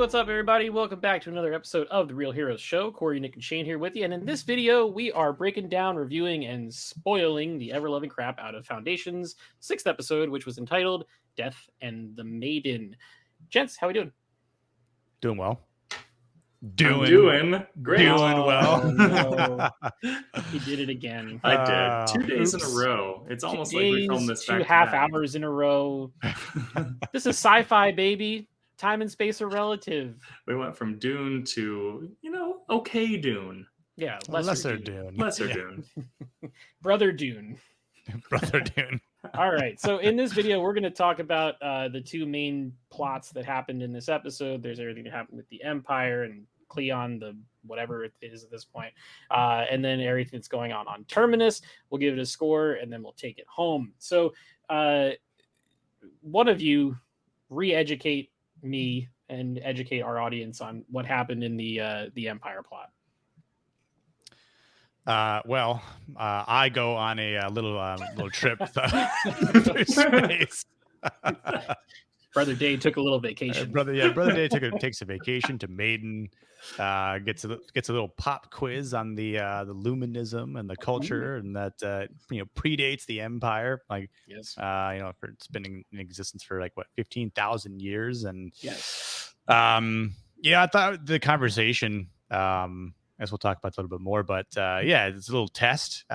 what's up, everybody? Welcome back to another episode of The Real Heroes Show. Cory, Nick, and Shane here with you. And in this video, we are breaking down, reviewing, and spoiling the ever-loving crap out of Foundation's 6th episode, which was entitled Death and the Maiden. Gents, how we doing? Doing well. Doing great. Doing well. No. He did it again. I did. 2 days in a row. It's almost like we filmed this back 2.5 hours in a row. This is sci-fi, baby. Time and space are relative. We went from Dune to, okay Dune. Yeah, lesser Dune. Lesser Dune. Brother Dune. Brother Dune. All right. So in this video, we're going to talk about the two main plots that happened in this episode. There's everything that happened with the Empire and Cleon, the whatever it is at this point, and then everything that's going on Terminus. We'll give it a score, and then we'll take it home. So one of you re-educate me and educate our audience on what happened in the Empire plot. I go on a little trip through space. Brother Day took a little vacation. Brother Day takes a vacation to Maiden. Gets a little pop quiz on the luminism and the culture, and that predates the Empire. Yes. It's been in existence for 15,000 years, and yes. I thought the conversation. As we'll talk about a little bit more, but it's a little test.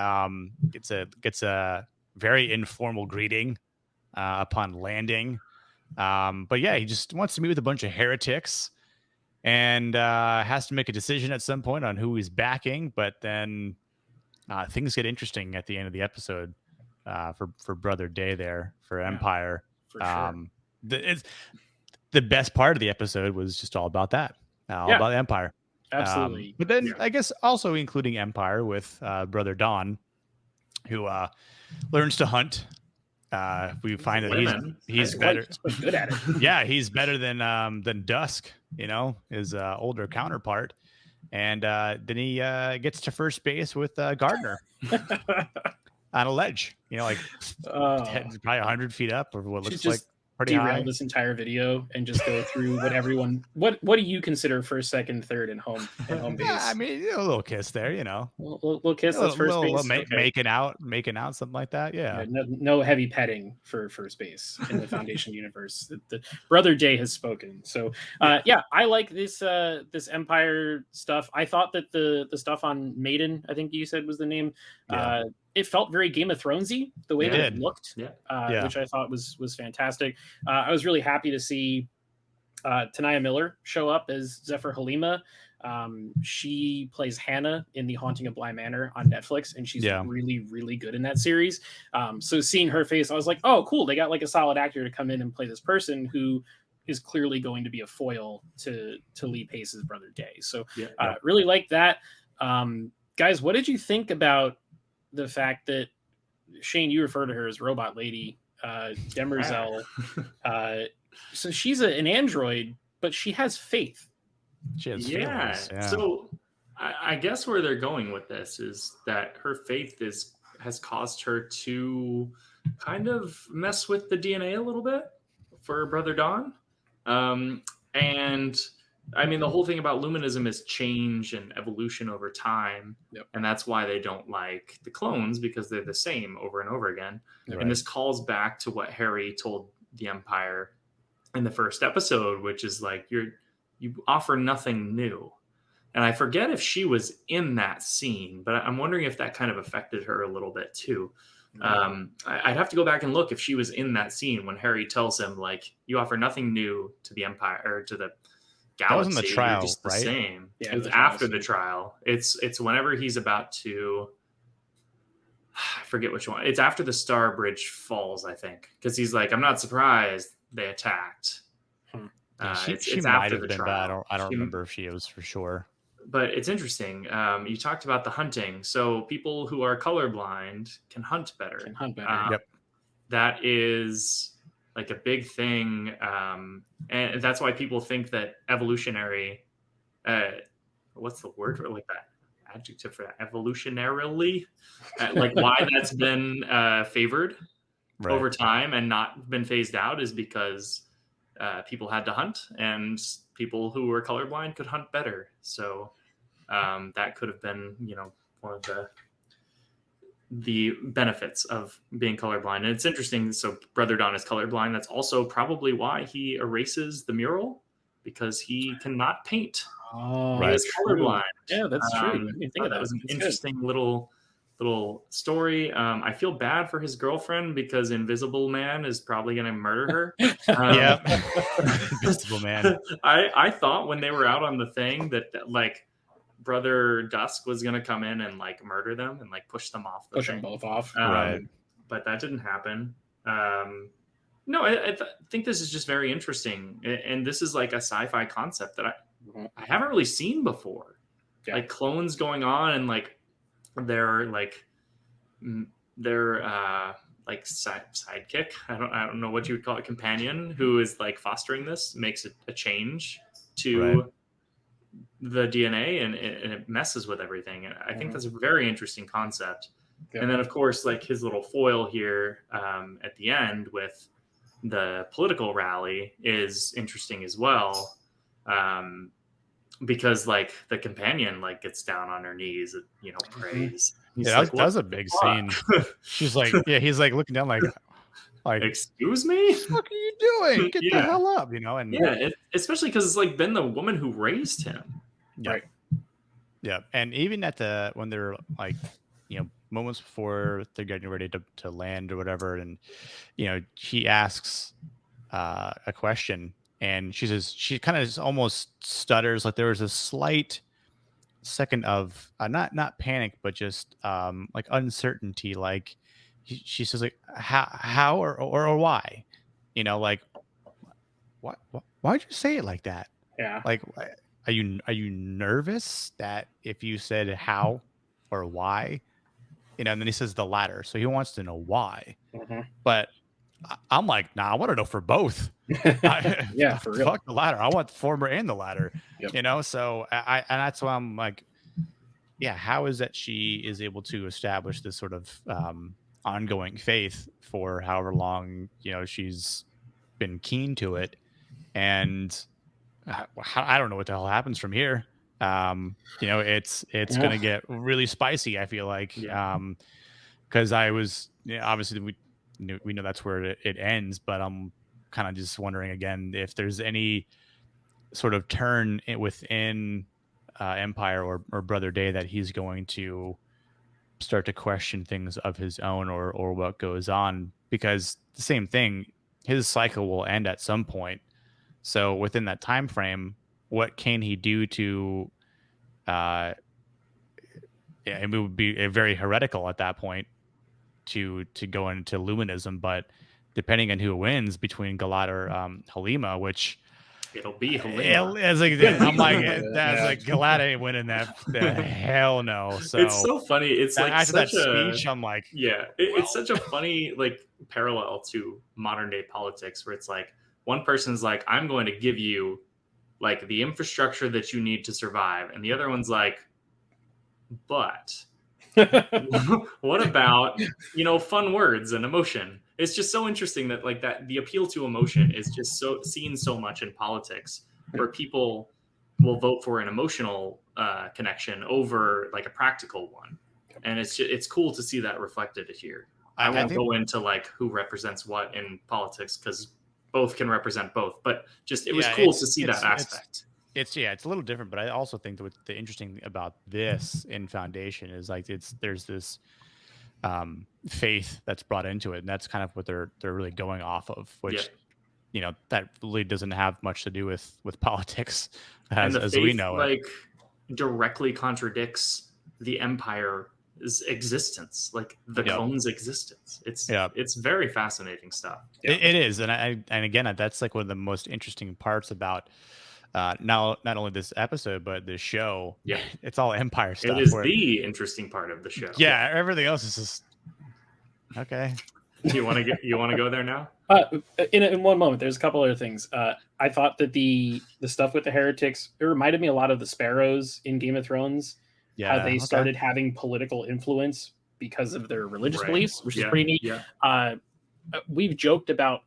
Gets a very informal greeting upon landing. He just wants to meet with a bunch of heretics and has to make a decision at some point on who he's backing. But then things get interesting at the end of the episode for Brother Day there for Empire. For sure. The best part of the episode was just all about that, about the Empire. Absolutely. But then I guess also including Empire with Brother Dawn, who learns to hunt. We find that he's better. Good at it. Yeah, he's better than Dusk, his older counterpart. And then he gets to first base with Gardner on a ledge, probably 100 feet up or what looks like pretty derail high. This entire video and just go through what do you consider first, second, third, and home base? Yeah, I mean, a little kiss there, Little kiss. That's first base. Making out, something like that. Yeah. No heavy petting for first base in the Foundation universe. The Brother Day has spoken. So, I like this Empire stuff. I thought that the stuff on Maiden, I think you said was the name. Yeah. It felt very Game of Thronesy the way that it looked, which I thought was fantastic. I was really happy to see Tanaya Miller show up as Zephyr Halima. She plays Hannah in The Haunting of Bly Manor on Netflix, and she's really, really good in that series. So seeing her face, I was like, oh, cool. They got a solid actor to come in and play this person who is clearly going to be a foil to Lee Pace's Brother Day. So really like that. Guys, what did you think about the fact that Shane, you refer to her as Robot Lady, Demerzel. So she's an android, but she has faith. She has feelings. Yeah. So I guess where they're going with this is that her faith has caused her to kind of mess with the DNA a little bit for Brother Dawn. And I mean, the whole thing about luminism is change and evolution over time. Yep. And that's why they don't like the clones, because they're the same over and over again. Right. And this calls back to what Harry told the Empire in the first episode, which is you offer nothing new. And I forget if she was in that scene, but I'm wondering if that kind of affected her a little bit too. I'd have to go back and look if she was in that scene when Harry tells him, you offer nothing new to the Empire or to the galaxy. That was in the trial, just the same. Yeah, it was after the trial. It's whenever he's about to, I forget which one. It's after the Star Bridge falls, I think, because he's like, I'm not surprised they attacked. She might have been, but I don't remember if she was for sure. But it's interesting. You talked about the hunting. So people who are colorblind can hunt better. Yep. That is a big thing. And that's why people think that evolutionary, what's the word for that? Adjective for that? Evolutionarily, why that's been favored over time and not been phased out is because people had to hunt, and people who were colorblind could hunt better. So that could have been, one of the benefits of being colorblind. And it's interesting. So Brother Dawn is colorblind. That's also probably why he erases the mural, because he cannot paint. Oh, he is colorblind. Yeah, that's true. I didn't think of that was an interesting little story. I feel bad for his girlfriend because Invisible Man is probably going to murder her. Invisible Man. I thought when they were out on the thing that like Brother Dusk was going to come in and like murder them and like push them off. Push them both off. Right. But that didn't happen. No, I think this is just very interesting. And this is like a sci-fi concept that I haven't really seen before. Yeah. Like clones going on and like their sidekick. I don't know what you would call it, companion, who is like fostering this, makes a change to the DNA and it messes with everything. And I think that's a very interesting concept. Yeah. And then of course, like his little foil here at the end with the political rally is interesting as well. Because like the companion like gets down on her knees, prays. That was a big scene. She's like, he's like looking down like, excuse me, what are you doing? Get the hell up, And especially because it's like been the woman who raised him. Yeah. Right. Yeah. And even when they're like, moments before they're getting ready to land or whatever, and he asks a question, and she says, she kind of just almost stutters, like there was a slight second of not panic, but just like uncertainty. Like she says, like how or why, like why'd you say it like that? Yeah. Like, are you nervous that if you said how or why, and then he says the latter, so he wants to know why. But I'm like, nah, I want to know for both. Yeah, for real. Fuck the latter. I want the former and the latter. Yep. So and that's why I'm like, how is that she is able to establish this sort of ongoing faith for however long she's been keen to it, and I don't know what the hell happens from here. It's gonna get really spicy, I feel like, because I was obviously we know that's where it ends, but I'm kind of just wondering again if there's any sort of turn within Empire or Brother Day that he's going to start to question things of his own or what goes on, because the same thing, his cycle will end at some point. So within that time frame, what can he do to it would be very heretical at that point to go into Luminism, but depending on who wins between Galat or Halima, which it'll be Halima. I'm like, that's like Galat ain't winning that. Hell no. So it's so funny. It's like after that speech, I'm like, it's such a funny like parallel to modern day politics, where it's like one person's like, I'm going to give you like the infrastructure that you need to survive, and the other one's like, but what about fun words and emotion? It's just so interesting that like that the appeal to emotion is just so seen so much in politics, where people will vote for an emotional connection over like a practical one, and it's cool to see that reflected here. I won't go into like who represents what in politics, because both can represent both, but just it was cool to see that aspect. It's a little different, but I also think that the interesting about this in Foundation is like there's this faith that's brought into it, and that's kind of what they're really going off of, which that really doesn't have much to do with politics as we know it. Like directly contradicts the Empire's existence, like the clone's existence. It's very fascinating stuff. It is, and again, that's like one of the most interesting parts about not only this episode but this show. It's all Empire stuff. It is the interesting part of the show. Everything else is just okay. You want to go there now? In one moment, there's a couple other things. I thought that the stuff with the heretics, it reminded me a lot of the Sparrows in Game of Thrones. How they started having political influence because of their religious beliefs, which is pretty neat. We've joked about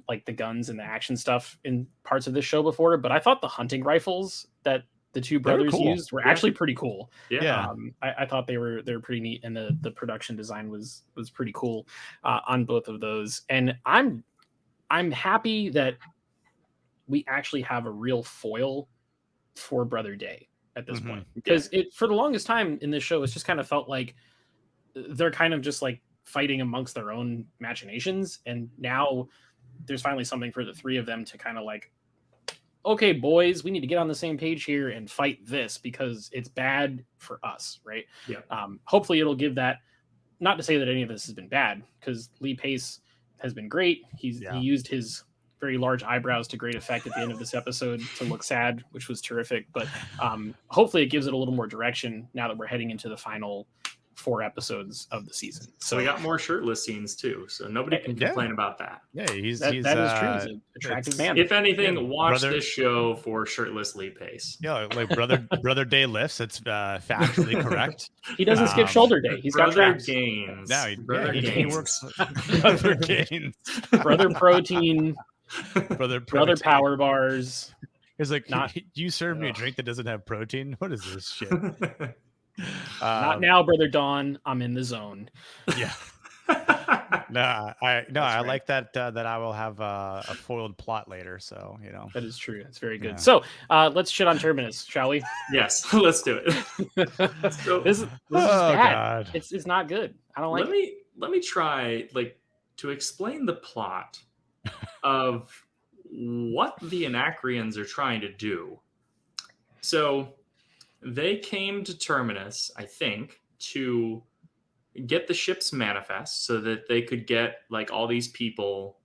like the guns and the action stuff in parts of this show before, but I thought the hunting rifles that the two brothers used were actually pretty cool. I thought they were pretty neat, and the production design was pretty cool on both of those. And I'm happy that we actually have a real foil for Brother Day at this point, because it for the longest time in this show, it's just kind of felt like they're kind of just like fighting amongst their own machinations, and now there's finally something for the three of them to kind of like, okay, boys, we need to get on the same page here and fight this because it's bad for us, right? Hopefully it'll give that, not to say that any of this has been bad, because Lee Pace has been great. He used his very large eyebrows to great effect at the end of this episode to look sad, which was terrific. But hopefully it gives it a little more direction now that we're heading into the final 4 episodes of the season. So we got more shirtless scenes too, so nobody can complain about that. Yeah, that is true. He's an attractive man. If anything, watch this show for shirtless Lee Pace. Yeah, like Brother Day lifts. It's factually correct. He doesn't skip shoulder day. He's got Brother Gains. No, he works. Brother Gains. Brother Protein. Brother Power Bars. It's like, you serve me a drink that doesn't have protein? What is this shit? Not now, Brother Dawn. I'm in the zone. Yeah. I like that I will have a foiled plot later. So that is true. That's very good. So let's shit on Terminus, shall we? Yes, let's do it. So, this is bad. God. It's not good. I don't like it. Let me try to explain the plot of what the Anacreons are trying to do. So they came to Terminus, I think, to get the ship's manifest so that they could get all these people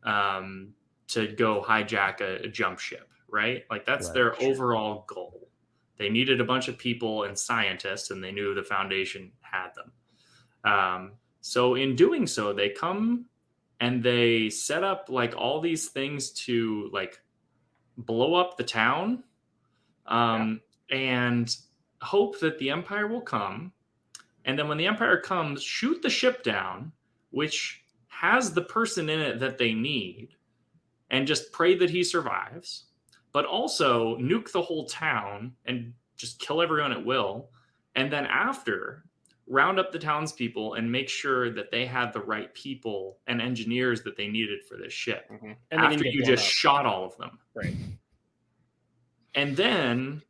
to go hijack a jump ship, right? That's their overall goal. They needed a bunch of people and scientists, and they knew the Foundation had them. So in doing so, they come and they set up all these things to blow up the town. And hope that the Empire will come. And then when the Empire comes, shoot the ship down, which has the person in it that they need, and just pray that he survives. But also nuke the whole town and just kill everyone at will. And then after, round up the townspeople and make sure that they had the right people and engineers that they needed for this ship. And after you just shot all of them. Right. And then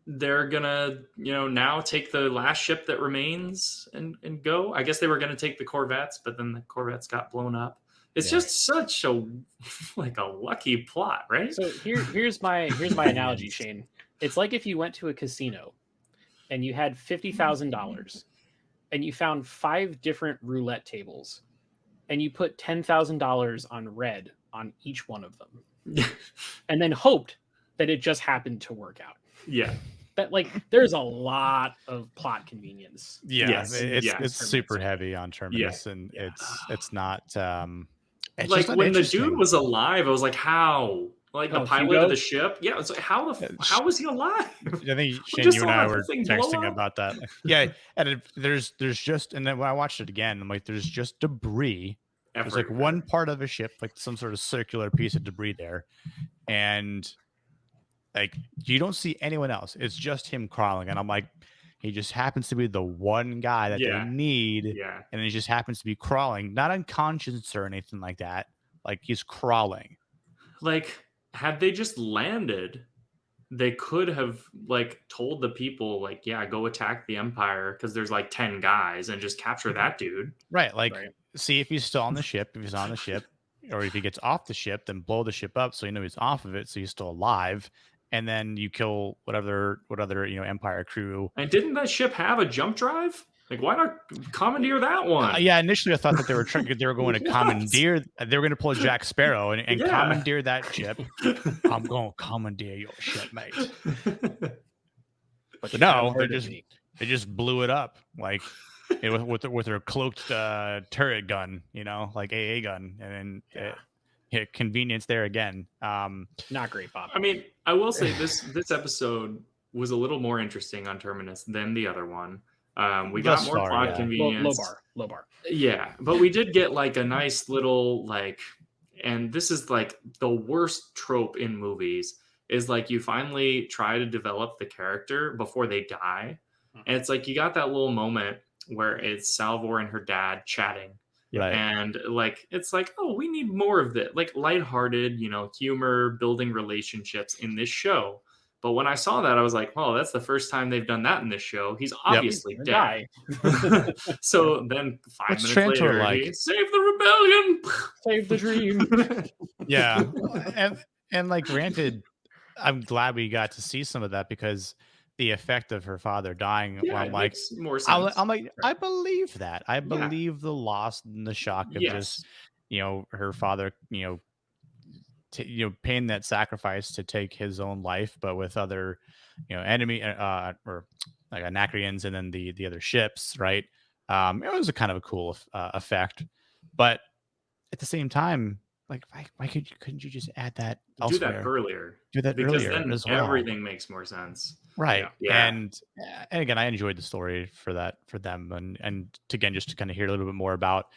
they're gonna now take the last ship that remains and go. I guess they were gonna take the corvettes, but then the corvettes got blown up. It's just such a lucky plot, right? So here's my analogy, Shane. It's like if you went to a casino and you had $50,000 and you found 5 different roulette tables and you put $10,000 on red on each one of them and then hoped that it just happened to work out. Yeah. That there's a lot of plot convenience. Yeah, it's super heavy on Terminus, and it's not. It's when the dude was alive, I was like, how? The pilot Hugo? of the ship? Yeah, it's how was he alive? I think Shane, you and I were texting about that. Yeah, and there's just, and then when I watched it again, I'm like, there's just debris. There's one part of a ship, some sort of circular piece of debris there, and you don't see anyone else. It's just him crawling. And I'm like, he just happens to be the one guy that they need. Yeah. And he just happens to be crawling, not unconscious or anything like that. He's crawling. Had they just landed, they could have told the people go attack the Empire because there's 10 guys and just capture that dude. Right. See if he's still on the ship. If he's on the ship, or if he gets off the ship, then blow the ship up so he's off of it, so he's still alive. And then you kill what other Empire crew. And didn't that ship have a jump drive? Why not commandeer that one? Yeah, initially I thought that they were going to commandeer. They were going to pull a Jack Sparrow and commandeer that ship. I'm going to commandeer your ship, mate. But no, they just blew it up with their cloaked turret gun, AA gun, and then. Convenience there again. Not great, Bob. I mean, I will say this episode was a little more interesting on Terminus than the other one. We got more plot convenience. Low bar. Yeah, but we did get a nice little and this is like the worst trope in movies, is like you finally try to develop the character before they die. And it's like you got that little moment where it's Salvor and her dad chatting. Right. And like it's like, oh, we need more of that, like lighthearted, humor, building relationships in this show. But when I saw that, I was like, oh, that's the first time they've done that in this show. He's obviously dead. So then 5 minutes later, like, save the rebellion, save the dream. Yeah. And like, granted, I'm glad we got to see some of that, because the effect of her father dying, I'm like, more sense. I'm like, I believe that. I believe the loss and the shock of just, her father, paying that sacrifice to take his own life, but with other, enemy, or like Anacreons, and then the other ships, right? It was a kind of a cool effect, but at the same time, like, why couldn't you just add that elsewhere? Do that earlier. Because then as well. Everything makes more sense. Right. Yeah. And again, I enjoyed the story for them, and again, just to kind of hear a little bit more about,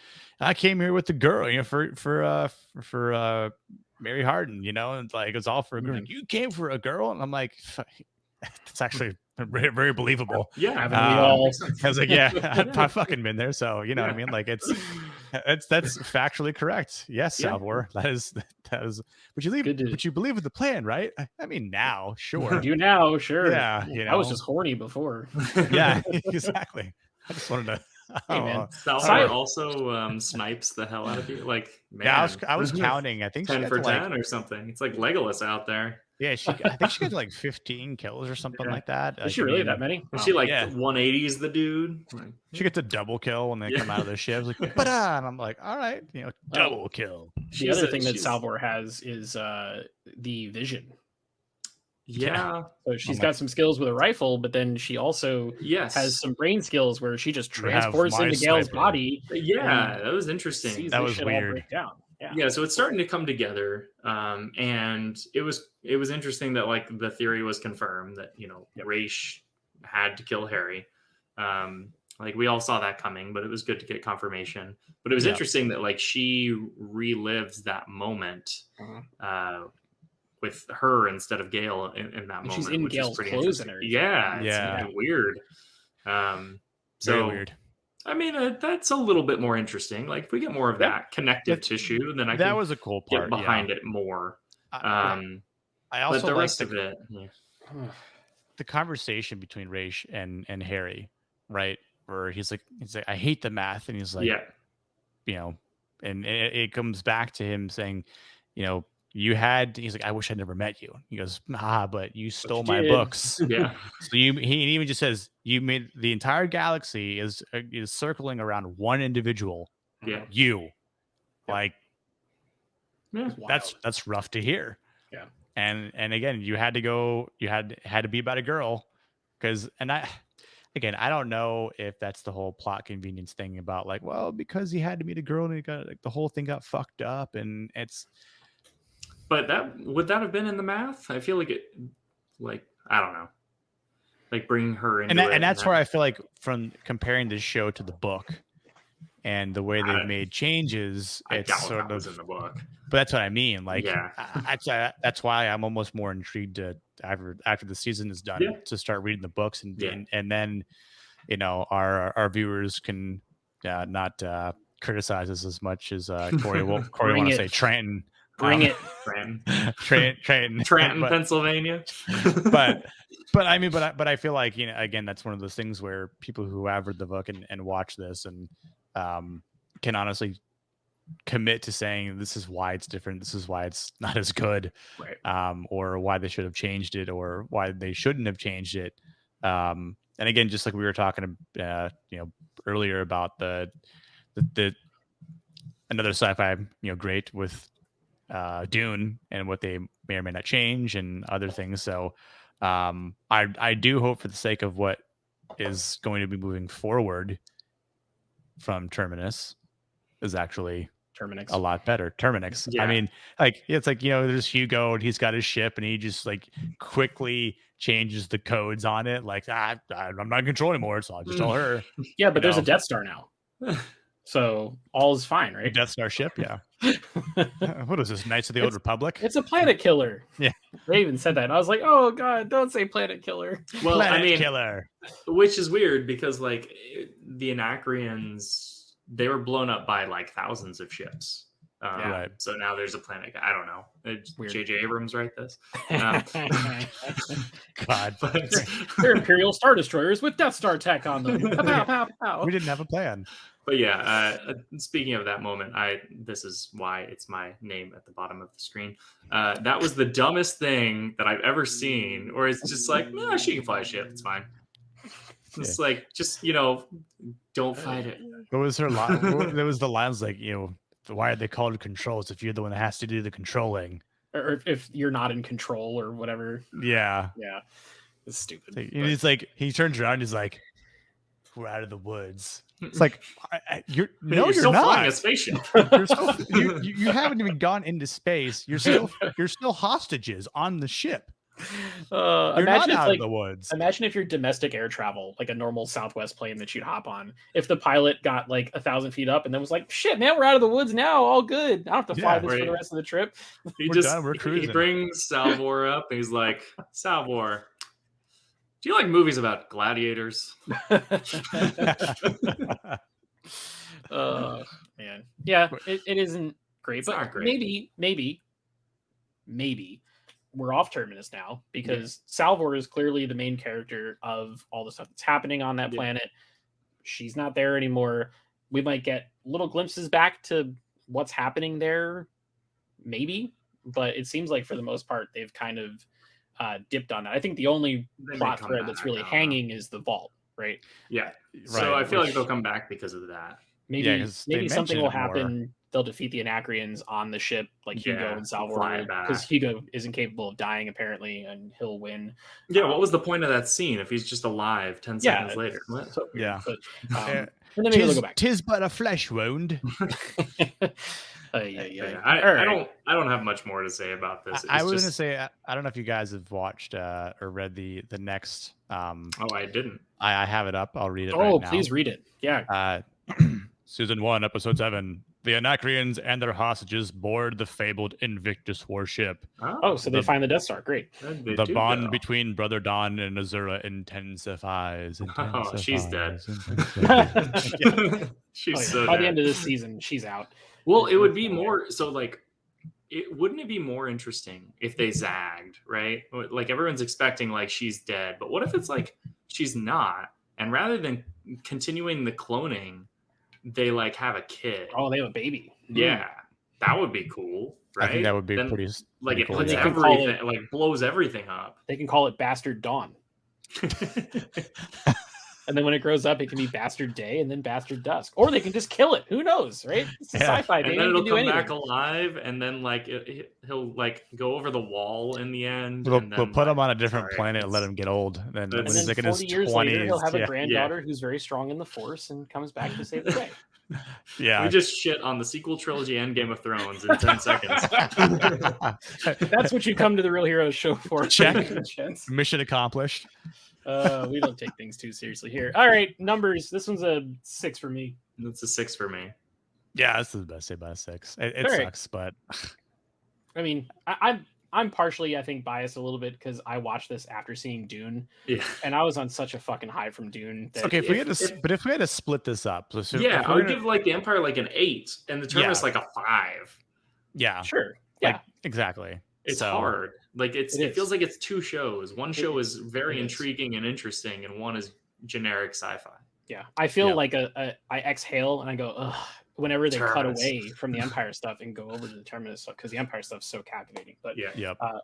I came here with the girl, for Mary Harden, and like, it's all for a girl. You came for a girl, and I'm like, it's actually very, very believable. Yeah, I was like, I've fucking been there, so you know what I mean. Like, that's factually correct. Yes, Salvor, that is. But you believe in the plan, right? I mean, now, sure. You now, sure. Yeah, I was just horny before. Yeah, exactly. I just wanted to. Hey, man. Salvor also snipes the hell out of you. Like, man, yeah, I was counting. I think 10 for 10 or something. It's like Legolas out there. Yeah, I think she got like 15 kills or something like that. Is she really that many? Is she like 180s the dude? She gets a double kill when they come out of the ship. Like, and I'm like, all right, double kill. The other thing that Salvor has is the vision. Yeah. So she's got some skills with a rifle, but then she also has some brain skills where she just transports into Gale's body. Yeah, that was interesting. That was weird. Yeah, so it's starting to come together, and it was interesting that like the theory was confirmed that Raish had to kill Harry. Like we all saw that coming, but it was good to get confirmation. But it was interesting that like she relives that moment with her instead of Gale in that moment. She's in Gale's clothes and everything. Yeah, it's kind of weird. Very weird. I mean, that's a little bit more interesting. Like, if we get more of that connective tissue, then that was a cool part. Get behind it more. I also but the rest of it, the conversation between Raish and Harry, right? Where he's like, I hate the math, and he's like, and it comes back to him saying, he's like, I wish I'd never met you. He goes, but you stole my books. Yeah. So he even just says, you made the entire galaxy is circling around one individual. Yeah. You. Like, that's rough to hear. Yeah. And again, you had to be about a girl, I don't know if that's the whole plot convenience thing about like, well, because he had to meet a girl and the whole thing got fucked up, and it's. But would that have been in the math? I feel like it, like, I don't know, like bringing her into and that's where I feel like, from comparing this show to the book and the way they've made changes, it's sort of in the book. But that's what I mean. Like, that's why I'm almost more intrigued to after the season is done to start reading the books and then our viewers can not criticize us as much as Cory want to say Trenton. Bring it, Trenton, Pennsylvania. but I feel like, again, that's one of those things where people who have read the book and watch this and can honestly commit to saying this is why it's different, this is why it's not as good, right? Or why they should have changed it, or why they shouldn't have changed it. And again, just like we were talking, earlier about the another sci-fi, great with. Dune and what they may or may not change and other things. So I do hope, for the sake of what is going to be moving forward from Terminus, is actually Terminus a lot better. Terminus. Yeah. I mean, like, it's like, there's Hugo and he's got his ship and he just like quickly changes the codes on it. Like, I'm not in control anymore, so I'll just tell her. Yeah, but there's a Death Star now. So all is fine, right? Death Star ship, yeah. What is this, Knights of the Old Republic? It's a planet killer. Yeah. They even said that. I was like, oh god, don't say planet killer. Well, planet killer. Which is weird because like the Anacreons, they were blown up by like thousands of ships. Right. So now there's a planet. I don't know. J.J. Abrams write this? God. They're Imperial Star Destroyers with Death Star tech on them. Pow, pow, pow. We didn't have a plan. But yeah, speaking of that moment, this is why it's my name at the bottom of the screen. That was the dumbest thing that I've ever seen, or it's just like, she can fly a ship. It's fine. It's like, just, don't fight it. What was her line? There was the lines like, why are they called controls if you're the one that has to do the controlling? Or if you're not in control or whatever. Yeah. Yeah. It's stupid. He's like, he turns around, he's like, we're out of the woods. It's like, you're still not flying a spaceship. You haven't even gone into space. You're still hostages on the ship. Imagine if, out of the woods. Imagine if you're domestic air travel, like a normal Southwest plane that you'd hop on. If the pilot got like 1,000 feet up and then was like, "Shit, man, we're out of the woods now. All good. I don't have to fly this for the rest of the trip." We're cruising. He brings Salvor up and he's like, "Salvor, do you like movies about gladiators?" Man, yeah, it isn't great, it's but not great. maybe. We're off Terminus now because Salvor is clearly the main character of all the stuff that's happening on that planet. She's not there anymore. We might get little glimpses back to what's happening there, maybe, but it seems like for the most part they've kind of dipped on that. I think the only plot thread that's really hanging is the vault, right? Yeah. So I feel like they'll come back because of that. Maybe something will happen. They'll defeat the Anacreons on the ship, like Hugo and Salvor, because Hugo isn't capable of dying apparently, and he'll win. Yeah, what was the point of that scene if he's just alive 10 seconds later? So, but, and then maybe they'll go back. 'Tis but a flesh wound. I don't have much more to say about this. I was going to say, I don't know if you guys have watched or read the next. I didn't. I have it up. I'll read it. Oh, please read it. Yeah. Season 1, Episode 7. The Anacreons and their hostages board the fabled Invictus warship. So they find the Death Star. Great. The bond between Brother Dawn and Azura intensifies. She's dead. She's so By dead. the end of this season, she's out. Well, it would be more so like wouldn't it be more interesting if they zagged, right? Like everyone's expecting like she's dead, but what if it's like she's not, and rather than continuing the cloning, they like have a kid. Oh, they have a baby. Yeah, that would be cool, right? I think that would be pretty. Like it cool. puts everything, like blows everything up. They can call it Bastard Dawn. And then when it grows up, it can be Bastard Day and then Bastard Dusk. Or they can just kill it. Who knows, right? It's a sci-fi game. And then it'll come back alive, and then like he'll like go over the wall in the end. We'll put him on a different planet and let him get old. Then when he's like in his 40 years 20s, later, he'll have a granddaughter who's very strong in the Force and comes back to save the day. Yeah, we just shit on the sequel trilogy and Game of Thrones in 10 seconds. That's what you come to the Real Heroes show for. Check. Mission accomplished. We don't take things too seriously here. All right, numbers. This one's a 6 for me. That's a 6 for me. Yeah, this is the best say by a 6. It sucks, but I mean, I'm partially, I think, biased a little bit because I watched this after seeing Dune. Yeah, and I was on such a fucking high from Dune. That okay, if we had to split this up, so I would give like the Empire like an 8, and the Terminus like a 5. Yeah, sure. Yeah, exactly. It's hard. Like it feels like it's 2 shows. One show is very intriguing and interesting, and one is generic sci-fi. Yeah, I feel like I exhale and I go, ugh, whenever they cut away from the Empire stuff and go over to the Terminus stuff, because the Empire stuff's so captivating. But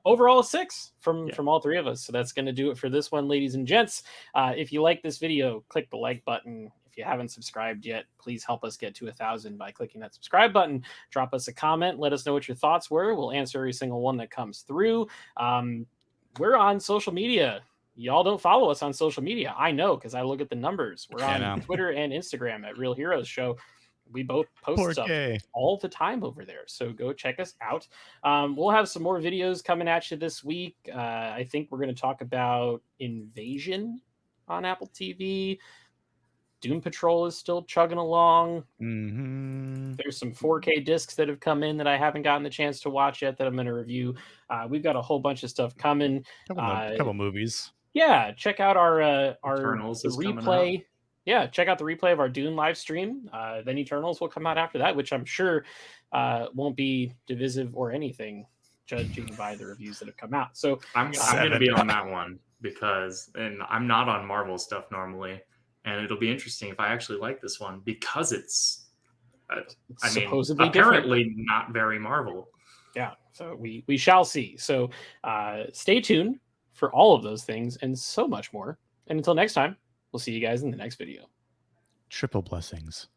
overall a 6 from all three of us. So that's going to do it for this one, ladies and gents. If you like this video, click the like button. If you haven't subscribed yet, please help us get to 1,000 by clicking that subscribe button. Drop us a comment. Let us know what your thoughts were. We'll answer every single one that comes through. We're on social media. Y'all don't follow us on social media. I know because I look at the numbers. We're on Twitter and Instagram at Real Heroes Show. We both post stuff all the time over there. So go check us out. We'll have some more videos coming at you this week. I think we're going to talk about Invasion on Apple TV. Doom Patrol is still chugging along. Mm-hmm. There's some 4K discs that have come in that I haven't gotten the chance to watch yet that I'm going to review. We've got a whole bunch of stuff coming. Couple movies. Yeah, check out our Eternals is replay. Yeah, check out the replay of our Dune live stream. Then Eternals will come out after that, which I'm sure won't be divisive or anything, judging by the reviews that have come out. So I'm going to be on that one and I'm not on Marvel stuff normally, and it'll be interesting if I actually like this one because it's supposedly apparently different. Not very Marvel. Yeah, so we shall see. So stay tuned for all of those things and so much more. And until next time, we'll see you guys in the next video. Triple blessings.